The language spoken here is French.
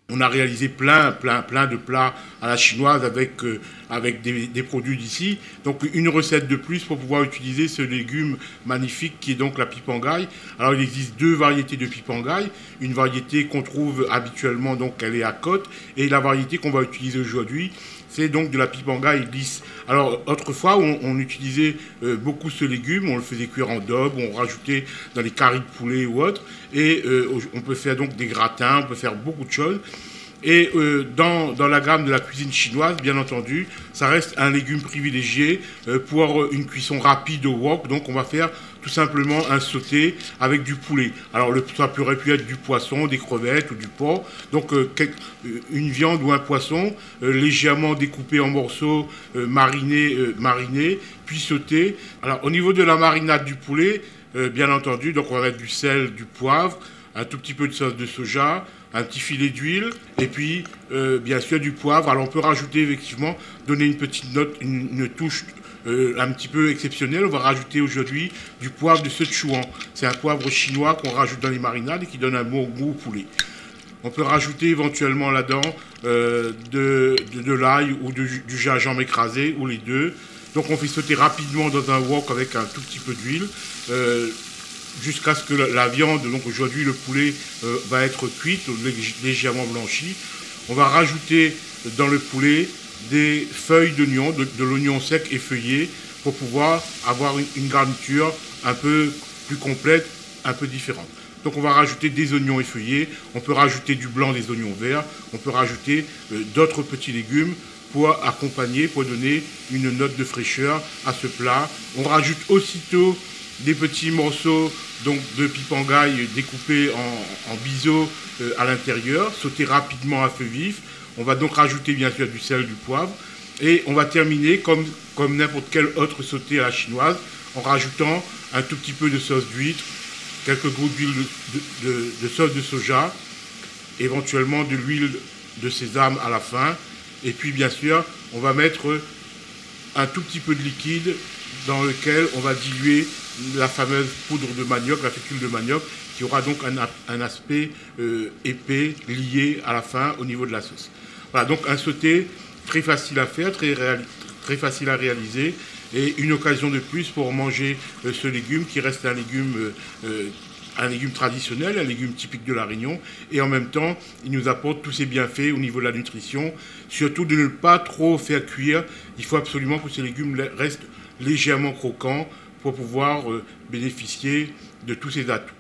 On a réalisé plein de plats à la chinoise avec des produits d'ici. Donc une recette de plus pour pouvoir utiliser ce légume magnifique qui est donc la pipangaille. Alors il existe deux variétés de pipangaille. Une variété qu'on trouve habituellement, donc elle est à côte, et la variété qu'on va utiliser aujourd'hui, c'est donc de la pipangaille lisse. Alors autrefois, on utilisait beaucoup ce légume, on le faisait cuire en daube, on rajoutait dans les caries de poulet ou autre, et on peut faire donc des gratins, on peut faire beaucoup de choses. Et dans la gamme de la cuisine chinoise, bien entendu, ça reste un légume privilégié pour une cuisson rapide au wok. Donc on va faire tout simplement un sauté avec du poulet. Alors ça aurait pu être du poisson, des crevettes ou du porc. Donc une viande ou un poisson légèrement découpé en morceaux, mariné, puis sauté. Alors au niveau de la marinade du poulet, bien entendu, donc on va mettre du sel, du poivre, un tout petit peu de sauce de soja, un petit filet d'huile, et puis bien sûr du poivre. Alors on peut rajouter effectivement, donner une petite note, une touche un petit peu exceptionnelle. On va rajouter aujourd'hui du poivre de Sichuan. C'est un poivre chinois qu'on rajoute dans les marinades et qui donne un bon goût au poulet. On peut rajouter éventuellement là-dedans de l'ail ou du gingembre écrasé, ou les deux. Donc on fait sauter rapidement dans un wok avec un tout petit peu d'huile. Jusqu'à ce que la viande, donc aujourd'hui le poulet va être cuite, légèrement blanchi. On va rajouter dans le poulet des feuilles d'oignon, de l'oignon sec effeuillé, pour pouvoir avoir une garniture un peu plus complète, un peu différente. Donc on va rajouter des oignons effeuillés, on peut rajouter du blanc des oignons verts, on peut rajouter d'autres petits légumes pour accompagner, pour donner une note de fraîcheur à ce plat. On rajoute aussitôt des petits morceaux donc, de pipangaille découpés en biseaux à l'intérieur, sautés rapidement à feu vif. On va donc rajouter bien sûr du sel, du poivre. Et on va terminer comme n'importe quel autre sauté à la chinoise en rajoutant un tout petit peu de sauce d'huître, quelques gouttes d'huile de sauce de soja, éventuellement de l'huile de sésame à la fin. Et puis bien sûr, on va mettre un tout petit peu de liquide dans lequel on va diluer la fameuse poudre de manioc, la fécule de manioc, qui aura donc un aspect épais, lié à la fin au niveau de la sauce. Voilà, donc un sauté très facile à faire, très facile à réaliser, et une occasion de plus pour manger ce légume qui reste un légume traditionnel, un légume typique de La Réunion, et en même temps, il nous apporte tous ses bienfaits au niveau de la nutrition, surtout de ne pas trop faire cuire. Il faut absolument que ces légumes restent légèrement croquants pour pouvoir bénéficier de tous ces atouts.